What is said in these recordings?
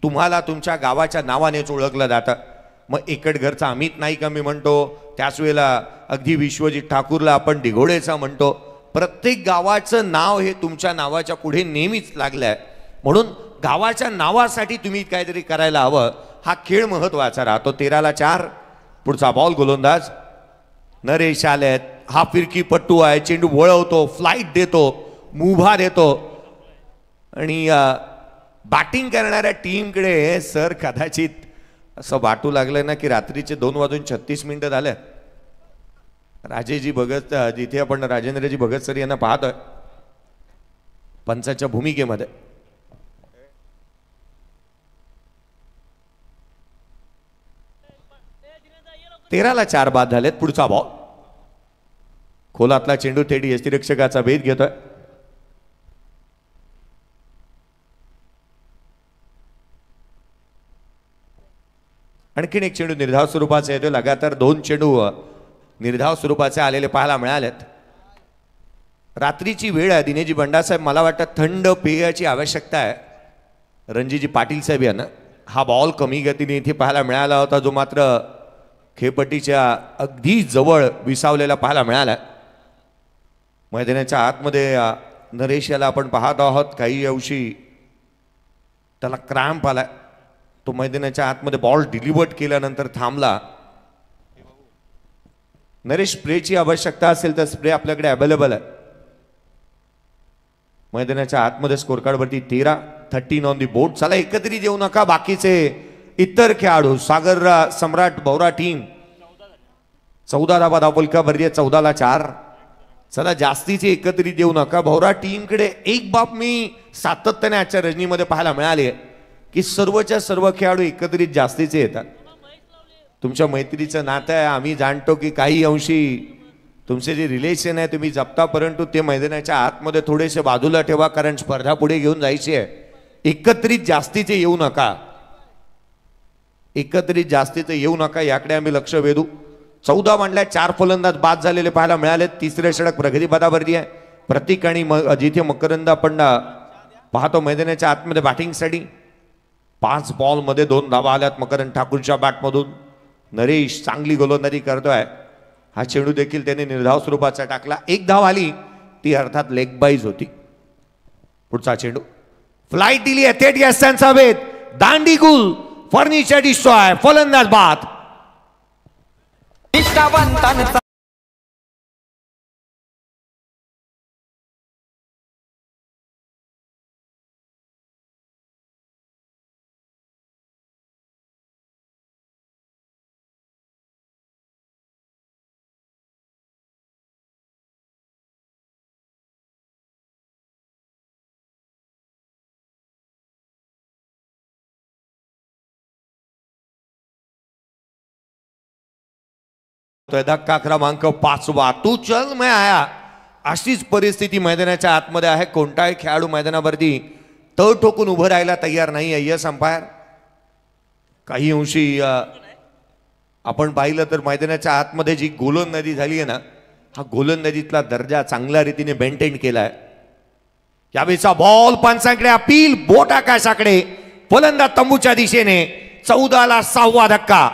तुम्हाला तुमच्या गावाच्या नावानेच ओळखलं जातं. मग एकटघरचा अमित नाईक आम्ही म्हणतो, त्याच वेळेला अगदी विश्वजित ठाकूरला आपण दिघोडेचा म्हणतो. प्रत्येक गावाचं नाव हे तुमच्या नावाच्या पुढे नेहमीच लागलं आहे. म्हणून गावाच्या नावासाठी तुम्ही काहीतरी करायला हवं. हा खेळ महत्वाचा राहतो. 13-4 पुढचा बॉल गोलंदाज नरेश आलेत. हा फिरकी पट्टू आहे, चेंडू वळवतो, फ्लाईट देतो, मुभा देतो आणि बॅटिंग करणाऱ्या टीमकडे सर कदाचित असं वाटू लागलं ना की रात्रीचे 2:36 झाले. राजेजी भगत, जिथे आपण राजेंद्रजी भगत सर यांना पाहतोय पंचाच्या भूमिकेमध्ये, 13-4 बाद झालेत. पुढचा बॉल खोलातला चेंडू थेट यष्टिरक्षकाचा भेद घेतोय. आणखीन एक चेंडू निर्धाव स्वरूपाचे येतोय. लगातार 2 चेंडू निर्धाव स्वरूपाचे आलेले पाहायला मिळालेत. रात्रीची वेळ आहे दिनेजी बंडासाहेब, मला वाटतं थंड पेयाची आवश्यकता आहे. रणजीजी पाटील साहेब यांना हा बॉल कमी गतीने इथे पाहायला मिळाला होता, जो मात्र खेळपट्टीच्या अगदी जवळ विसावलेला पाहायला मिळाला. मैदानाच्या आतमध्ये नरेश याला आपण पाहत आहोत, काही अंशी त्याला क्रॅम्प आलाय. तो मैदानाच्या आतमध्ये बॉल डिलिव्हर्ड केल्यानंतर थांबला. नरेश, स्प्रेची आवश्यकता असेल तर स्प्रे आपल्याकडे अवेलेबल आहे. मैदानाच्या आतमध्ये स्कोर कार्ड वरती 13 ऑन दी बोर्ड. चला एकत्रित येऊ नका बाकीचे इतर खेळाडू. सागर सम्राट भौरा टीम 14 धावा धावफलका वरती 14-4. चला जास्तीचे एकत्रित येऊ नका. भौरा टीमकडे एक बाब मी सातत्याने आजच्या रजनीमध्ये पाहायला मिळाली आहे की सर्वच्या सर्व खेळाडू एकत्रित जास्तीचे येतात. तुमच्या मैत्रीचं नातं आहे, आम्ही जाणतो की काही अंशी तुमचे जे रिलेशन आहे तुम्ही जपता, परंतु ते मैदानाच्या आतमध्ये थोडेसे बाजूला ठेवा, कारण स्पर्धा पुढे घेऊन जायची आहे. एकत्रित जास्तीचे येऊ नका, एकत्रित जास्तीचे येऊ नका, याकडे आम्ही लक्ष वेधू. 14 मांडल्यात, 4 फलंदाज बाद झालेले पाहायला मिळाले. तिसरे षटक प्रगतीपथावरती आहे. प्रतीक आणि जिथे मकरंद आपण पाहतो मैदानाच्या आतमध्ये बॅटिंगसाठी 5 बॉलमध्ये 2 धावा आल्यात मकरंद ठाकूरच्या बॅटमधून. नरेश चांगली गोलंदाजी करतोय. हा चेंडू देखील त्याने निर्धाव स्वरूपाचा टाकला. 1 धाव आली, ती अर्थात लेग बाईज होती. पुढचा चेंडू फ्लाईट दिली, थेट यशांचा वेध, दांडी गुल, फर्निचर डिस्ट्रॉय, फलंदाज बाद. धक्का क्रमांक 5. तू चल मैं आया, अशीच परिस्थिती मैदानाच्या आतमध्ये आहे. कोणताही खेळाडू मैदानावरती तळ ठोकून उभं राहायला तयार नाही आहे. यस अंपायर, काही अंशी आपण पाहिलं तर मैदानाच्या आतमध्ये जी गोलंदाजी झाली आहे ना, हा गोलंदाजीतला दर्जा चांगल्या रीतीने मेंटेन केलाय. यावेळीचा बॉल पंचांकडे अपील, बोट आकाशाकडे, फलंदाज तंबूच्या दिशेने. 14-6 धक्का.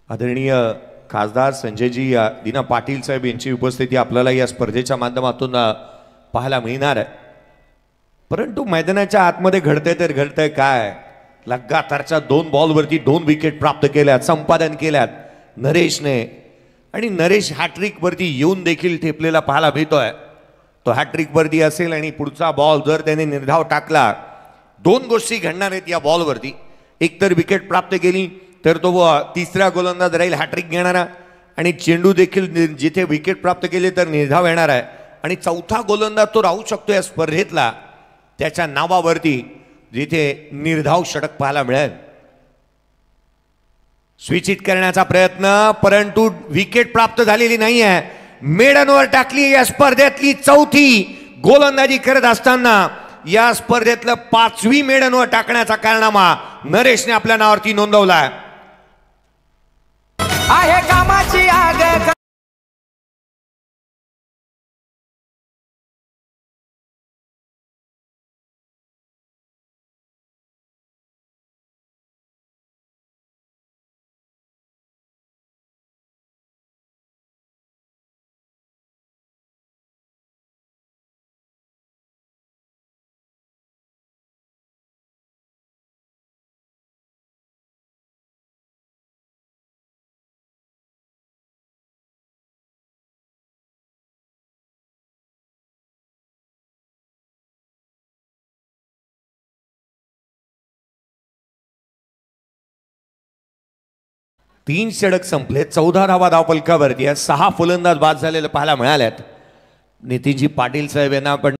आदरणीय खासदार संजयजी दीना पाटील साहेब यांची उपस्थिती आपल्याला या स्पर्धेच्या माध्यमातून पाहायला मिळणार आहे. परंतु मैदानाच्या आतमध्ये घडतंय तर घडतंय काय, लगातारच्या 2 बॉलवरती 2 विकेट प्राप्त केल्यात, संपादन केल्यात नरेशने. आणि नरेश हॅट्रिक वरती येऊन देखील ठेपलेला पाहायला मिळतोय. तो हॅट्रिक वरती असेल आणि पुढचा बॉल जर त्याने निर्धाव टाकला, 2 गोष्टी घडणार आहेत या बॉलवरती. एक तर विकेट प्राप्त केली तर तो तिसरा गोलंदाज राहील हॅट्रिक घेणारा, आणि चेंडू देखील जिथे विकेट प्राप्त केले तर निर्धाव येणार आहे. आणि चौथा गोलंदाज तो राहू शकतो या स्पर्धेतला, त्याच्या नावावरती जिथे निर्धाव षटक पाहायला मिळेल. स्विच हिट करण्याचा प्रयत्न, परंतु विकेट प्राप्त झालेली नाही आहे. मेडनवर टाकली या स्पर्धेतली 4थी गोलंदाजी करत असताना या स्पर्धेतलं 5वी मेडनवर टाकण्याचा कारनामा नरेशने आपल्या नावावरती नोंदवलाय. आहे कामाची आग. तीन षटक संपले, 14 धावा धावफलकावरती. 6 फलंदाज बाद झालेले पाहायला मिळाल्यात. नितीनजी पाटील साहेब यांना आपण